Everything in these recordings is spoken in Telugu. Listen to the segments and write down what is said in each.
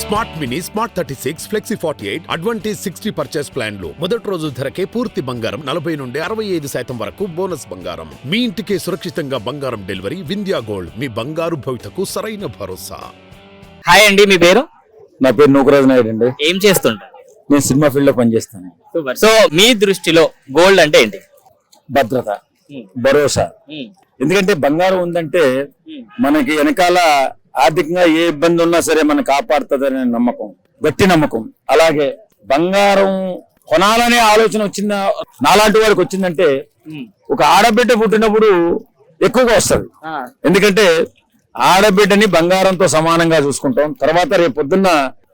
Smart mini, smart 36, flexi 48, advantage 60 purchase ప్లాన్లు. మొదటి రోజు ధరకే పూర్తి బంగారం 40 నుండి 65% వరకు బోనస్ బంగారం. మీ ఇంటికే సురక్షితంగా బంగారం డెలివరీ. వింధ్యా గోల్డ్, మీ బంగారు భవితకు సరైన భరోసా. హాయ్ అండి, మీ పేరు? నా పేరు నూకరాజు నాయుడు అండి. ఏం చేస్తుంటారు? నేను సినిమా ఫీల్డ్ లో పనిచేస్తాను. సో మీ దృష్టిలో గోల్డ్ అంటే ఏంటి? భద్రత, భరోసా. ఎందుకంటే బంగారం ఉందంటే మనకి వెనకాల ఆర్థికంగా ఏ ఇబ్బంది ఉన్నా సరే మనం కాపాడుతుందనే నమ్మకం, గట్టి నమ్మకం. అలాగే బంగారం కొనాలనే ఆలోచన వచ్చింద నాలాంటి వారికి వచ్చిందంటే ఒక ఆడబిడ్డ పుట్టినప్పుడు ఎక్కువగా వస్తుంది. ఎందుకంటే ఆడబిడ్డని బంగారంతో సమానంగా చూసుకుంటాం. తర్వాత రేపు పొద్దున్న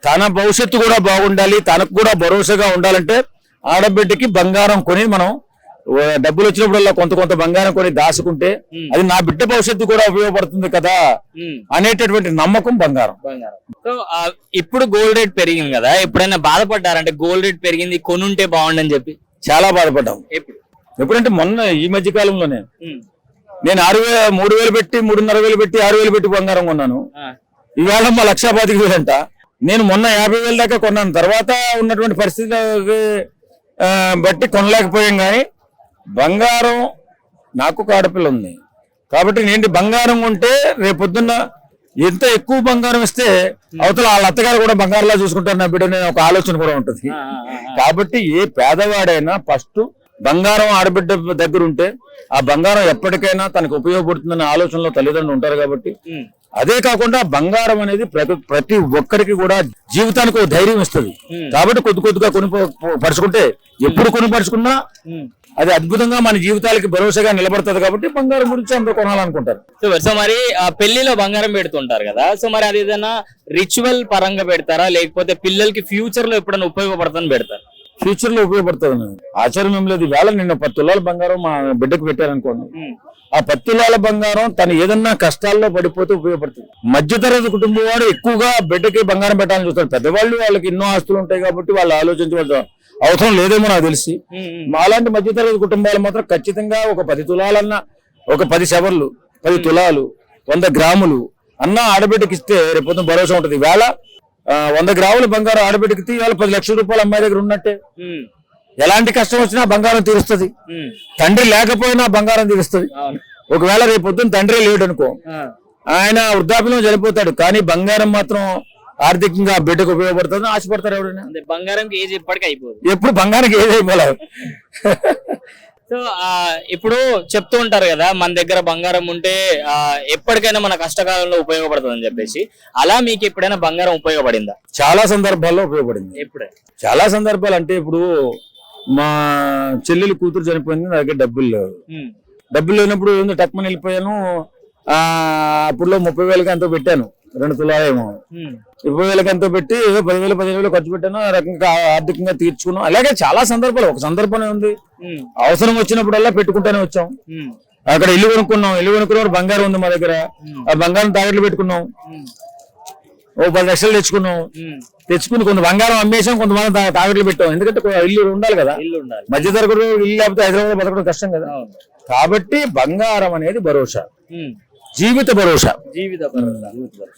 తన భవిష్యత్తు కూడా బాగుండాలి, తనకు కూడా భరోసాగా ఉండాలంటే ఆడబిడ్డకి బంగారం కొని మనం డబ్బులు వచ్చినప్పుడల్లా కొంత బంగారం కొని దాచుకుంటే అది నా బిడ్డ భవిష్యత్తు కూడా ఉపయోగపడుతుంది కదా అనేటటువంటి నమ్మకం బంగారం. సో ఇప్పుడు గోల్డ్ రేట్ పెరిగింది కదా, ఎప్పుడైనా బాధపడ్డారంటే గోల్డ్ రేట్ పెరిగింది కొనుంటే బాగుండని చెప్పి? చాలా బాధపడ్డాం. ఎప్పుడంటే మొన్న ఈ మధ్య కాలంలోనే నేను 3,000 పెట్టి 3,500 పెట్టి 6,000 పెట్టి బంగారం కొన్నాను. ఈవేళ మా 1,25,000 అంట. నేను మొన్న 50,000 దాకా కొన్నాను. తర్వాత ఉన్నటువంటి పరిస్థితులకి బట్టి కొనలేకపోయాం. కానీ బంగారం నాకు ఒక ఆడపిల్ల ఉంది కాబట్టి నేను బంగారం కొంటే రేపొద్దున్న ఎంత ఎక్కువ బంగారం ఇస్తే అవతల వాళ్ళ అత్తగారు కూడా బంగారంలా చూసుకుంటారు నా బిడ్డ, నేను ఒక ఆలోచన కూడా ఉంటుంది. కాబట్టి ఏ పేదవాడైనా ఫస్ట్ బంగారం ఆడబిడ్డ దగ్గర ఉంటే ఆ బంగారం ఎప్పటికైనా తనకు ఉపయోగపడుతుందనే ఆలోచనలో తల్లిదండ్రులు ఉంటారు. కాబట్టి అదే కాకుండా బంగారం అనేది ప్రతి ఒక్కరికి కూడా జీవితానికి ఒక ధైర్యం ఇస్తుంది. కాబట్టి కొద్దిగా పరుచుకుంటే ఎప్పుడు కొనిపరుచుకున్నా అది అద్భుతంగా మన జీవితాలకి భరోసాగా నిలబడుతుంది. కాబట్టి బంగారం గురించి అందరూ కొనాలనుకుంటారు. సో మరి పెళ్లిలో బంగారం పెడుతుంటారు కదా, సో మరి అది ఏదైనా రిచువల్ పరంగా పెడతారా లేకపోతే పిల్లలకి ఫ్యూచర్ లో ఎప్పుడైనా ఉపయోగపడుతుందని పెడతారు? ఫ్యూచర్ లో ఉపయోగపడుతుంది. ఆచారం ఏం లేదు. వేళ నిన్న 10 తులాల బంగారం మా బిడ్డకు పెట్టారనుకోండి, ఆ 10 తులాల బంగారం తను ఏదన్నా కష్టాల్లో పడిపోతే ఉపయోగపడుతుంది. మధ్యతరగతి కుటుంబం వాడు ఎక్కువగా బిడ్డకి బంగారం పెట్టాలని చూస్తారు. పెద్దవాళ్ళు వాళ్ళకి ఎన్నో ఆస్తులు ఉంటాయి కాబట్టి వాళ్ళు ఆలోచించవలసిన అవసరం లేదేమో నాకు తెలిసి. మాలాంటి మధ్యతరగతి కుటుంబాలు మాత్రం ఖచ్చితంగా ఒక 10 తులాలన్నా, ఒక 10 సెవర్లు, 10 తులాలు, 100 గ్రాములు అన్న ఆడబిడ్డకి ఇస్తే రేపు భరోసా ఉంటుంది. వేళ 100 గ్రాముల బంగారం ఆడబిడ్డకి ఇవాళ 10 లక్షల రూపాయలు అమ్మాయి దగ్గర ఉన్నట్టే. ఎలాంటి కష్టం వచ్చినా బంగారం తీరుస్తుంది. తండ్రి లేకపోయినా బంగారం తీరుస్తుంది. ఒకవేళ రేపు పొద్దున్న తండ్రి లేడు అనుకో, ఆయన వృద్ధాప్యంలో చనిపోతాడు, కానీ బంగారం మాత్రం ఆర్థికంగా బిడ్డకు ఉపయోగపడుతుంది. ఆశపడతారు ఎవరైనా. బంగారం ఏజ్ ఎప్పటికీ అయిపోదు. ఎప్పుడు బంగారానికి ఏజ్ అయిపోలేదు. సో ఇప్పుడు చెప్తూ ఉంటారు కదా, మన దగ్గర బంగారం ఉంటే ఎప్పటికైనా మన కష్టకాలంలో ఉపయోగపడుతుంది అని చెప్పేసి. అలా మీకు ఎప్పుడైనా బంగారం ఉపయోగపడిందా? చాలా సందర్భాల్లో ఉపయోగపడింది. ఎప్పుడైనా చాలా సందర్భాలు అంటే ఇప్పుడు మా చెల్లెలు కూతురు చనిపోయింది, నా దగ్గర డబ్బులు లేవు. డబ్బులు లేనప్పుడు టక్మని వెళ్ళిపోయాను. అప్పుడులో 30,000 ఎంతో పెట్టాను, 2 తులాలేమో. 20,000 ఎంతో పెట్టి 10,000 15,000 ఖర్చు పెట్టాను. ఆ రకంగా ఆర్థికంగా తీర్చుకున్నాం. అలాగే చాలా సందర్భాలు. ఒక సందర్భం ఉంది, అవసరం వచ్చినప్పుడల్లా పెట్టుకుంటూనే వచ్చాం. అక్కడ ఇల్లు కొనుక్కున్నప్పుడు బంగారం ఉంది మా దగ్గర. ఆ బంగారం తాకట్లు పెట్టుకున్నాం. ఓ 10 లక్షలు తెచ్చుకుని కొంత బంగారం అమ్మేసాం, కొంతమంది తాకట్లు పెట్టాం. ఎందుకంటే ఇల్లు ఉండాలి కదా. మధ్యతరగతి ఇల్లు లేకపోతే హైదరాబాద్ బతకడం కష్టం కదా. కాబట్టి బంగారం అనేది భరోసా, జీవిత భరోసా.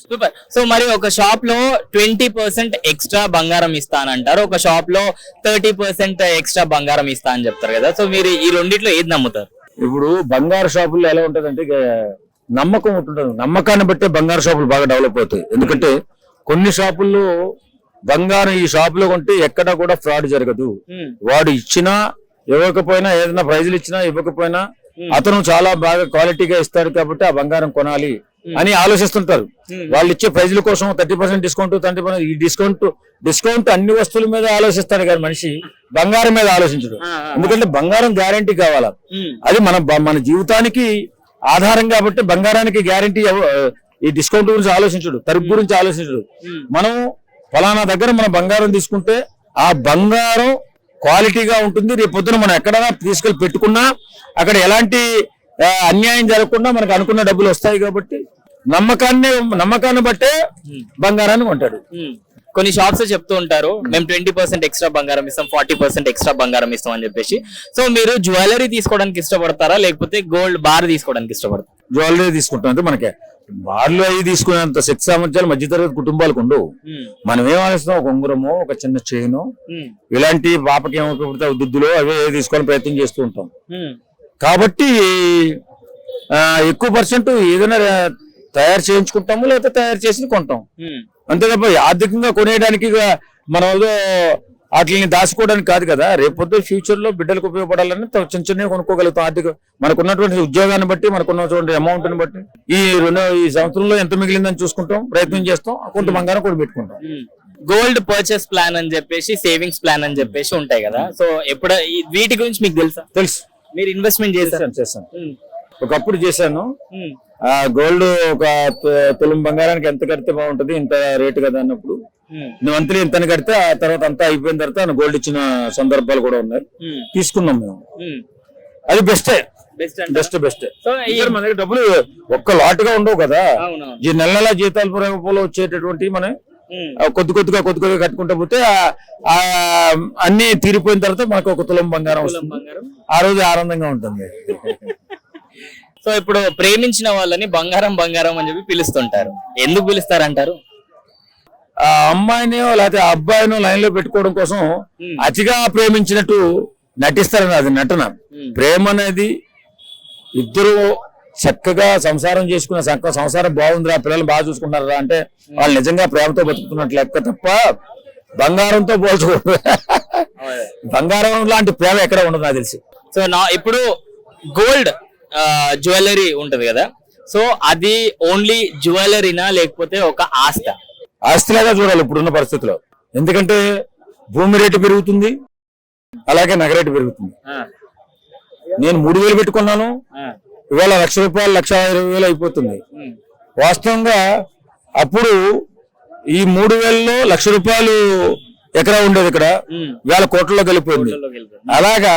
సూపర్. సో మరి ఒక షాప్ లో 20% ఎక్స్ట్రా బంగారం ఇస్తానంటారు, ఒక షాప్ లో 30% ఎక్స్ట్రా బంగారం ఇస్తా అని చెప్తారు కదా. సో మీరు ఈ రెండిట్లో ఏది నమ్ముతారు? ఇప్పుడు బంగారు షాపుల్లో ఎలా ఉంటదంటే నమ్మకం ఉంటుంటది. నమ్మకాన్ని బట్టే బంగారు షాపులు బాగా డెవలప్ అవుతాయి. ఎందుకంటే కొన్ని షాపుల్లో బంగారం ఈ షాపులో కొంటే ఎక్కడ కూడా ఫ్రాడ్ జరగదు. వాడు ఇచ్చినా ఇవ్వకపోయినా, ఏదైనా ప్రైజులు ఇచ్చినా ఇవ్వకపోయినా అతను చాలా బాగా క్వాలిటీగా ఇస్తాడు కాబట్టి ఆ బంగారం కొనాలి అని ఆలోచిస్తుంటారు. వాళ్ళు ఇచ్చే ప్రైజుల కోసం 30% డిస్కౌంట్, 30% ఈ డిస్కౌంట్ అన్ని వస్తువుల మీద ఆలోచిస్తాడు కానీ మనిషి బంగారం మీద ఆలోచించడు. ఎందుకంటే బంగారం గ్యారంటీ కావాలా, అది మన జీవితానికి ఆధారం కాబట్టి బంగారానికి గ్యారంటీ. ఈ డిస్కౌంట్ గురించి ఆలోచించడు, తరుపు గురించి ఆలోచించడు. మనం ఫలానా దగ్గర మన బంగారం తీసుకుంటే ఆ బంగారం క్వాలిటీగా ఉంటుంది. రేపు పొద్దున మనం ఎక్కడైనా తీసుకెళ్లి పెట్టుకున్నా అక్కడ ఎలాంటి అన్యాయం జరగకుండా మనకు అనుకున్న డబ్బులు వస్తాయి. కాబట్టి నమ్మకాన్ని బట్టే బంగారాన్ని కొంటాడు. కొన్ని షాప్స్ చెప్తూ ఉంటారు, మేము 20% ఎక్స్ట్రా బంగారం ఇస్తాం, 40% ఎక్స్ట్రా బంగారం ఇస్తాం అని చెప్పేసి. సో మీరు జ్యువెలరీ తీసుకోవడానికి ఇష్టపడతారా లేకపోతే గోల్డ్ బార్ తీసుకోవడానికి ఇష్టపడతారా? జ్యువెలరీ తీసుకుంటాం. అంటే మనకి వాళ్ళు అవి తీసుకునేంత శక్తి సామర్థ్యాలు మధ్యతరగతి కుటుంబాలకు ఉండవు. మనం ఏం ఆలోచిస్తాం, ఒక ఉంగరము, ఒక చిన్న చైను, ఇలాంటి పాపకి ఏమైనా దుద్దులో అవే తీసుకోవాలని ప్రయత్నం చేస్తూ ఉంటాం. కాబట్టి ఎక్కువ పర్సెంట్ ఏదైనా తయారు చేయించుకుంటాము, లేకపోతే తయారు చేసి కొంటాం. అంతే తప్ప ఆర్థికంగా కొనేయడానికి మనం వాటిని దాచుకోవడానికి కాదు కదా. రేపొద్దు ఫ్యూచర్ లో బిడ్డలకు ఉపయోగపడాలని చిన్న చిన్నవి కొనుక్కోగలుగుతాం. ఆర్థిక మనకున్నటువంటి ఉద్యోగాన్ని బట్టి, మనకున్నటువంటి అమౌంట్ ని బట్టి ఈ సంవత్సరంలో ఎంత మిగిలిందని చూసుకుంటాం, ప్రయత్నం చేస్తాం, కొంత బంగారం కూడా పెట్టుకుంటాం. గోల్డ్ పర్చేస్ ప్లాన్ అని చెప్పేసి, సేవింగ్స్ ప్లాన్ అని చెప్పేసి ఉంటాయి కదా. సో ఎప్పుడు వీటి గురించి మీకు తెలుసా? తెలుసు. మీరు ఇన్వెస్ట్మెంట్ చేశాను. ఒకప్పుడు చేశాను. గోల్డ్ ఒక తులం బంగారానికి ఎంత కడితే బాగుంటది, ఇంత రేటు కదా అన్నప్పుడు మంత్లీ ఇంత కడితే ఆ తర్వాత అంతా అయిపోయిన తర్వాత గోల్డ్ ఇచ్చిన సందర్భాలు కూడా ఉన్నాయి. తీసుకున్నాం మేము. అది బెస్టే. మన దగ్గర డబ్బులు ఒక్క లాట్ గా ఉండవు కదా. ఈ నెల నెల జీతాలు రూపంలో వచ్చేటటువంటి మన కొద్ది కొద్దిగా కట్టుకుంటూ పోతే అన్ని తీరిపోయిన తర్వాత మనకు ఒక తులం బంగారం వస్తుంది. ఆ రోజు ఆనందంగా ఉంటుంది. సో ఇప్పుడు ప్రేమించిన వాళ్ళని బంగారం బంగారం అని చెప్పి పిలుస్తుంటారు. ఎందుకు పిలుస్తారంటారు? ఆ అమ్మాయినో లేకపోతే ఆ అబ్బాయినో లైన్ లో పెట్టుకోవడం కోసం అతిగా ప్రేమించినట్టు నటిస్తారు. అది నటన. ప్రేమ అనేది ఇద్దరు చక్కగా సంసారం చేసుకున్న సంసారం బాగుందిరా, పిల్లలు బాగా చూసుకుంటారా అంటే వాళ్ళు నిజంగా ప్రేమతో బతుకుతున్నట్లు లెక్క తప్ప బంగారంతో పోల్చకూడదు. బంగారం లాంటి ప్రేమ ఎక్కడ ఉండదు నాకు తెలిసి. సో ఇప్పుడు గోల్డ్ జ్యువెలరీ ఉంటది కదా, సో అది ఓన్లీ జ్యువెలరీనా లేకపోతే ఒక ఆస్తిలాగా చూడాలి ఇప్పుడున్న పరిస్థితిలో. ఎందుకంటే భూమి రేటు పెరుగుతుంది, అలాగే నగ రేటు పెరుగుతుంది. నేను 3,000 పెట్టుకున్నాను, ఇవాళ ₹1,00,000 1,20,000 అయిపోతుంది. వాస్తవంగా అప్పుడు ఈ 3,000లో ₹1,00,000 ఎకరా ఉండేది, ఇక్కడ వేల కోట్లలో కలిపోయింది. అలాగా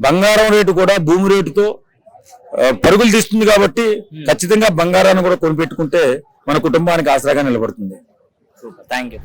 బంగారం రేటు కూడా భూమి రేటుతో పరుగులు తీస్తుంది. కాబట్టి ఖచ్చితంగా బంగారాన్ని కూడా కొనిపెట్టుకుంటే మన కుటుంబానికి ఆసరాగా నిలబడుతుంది. Thank you.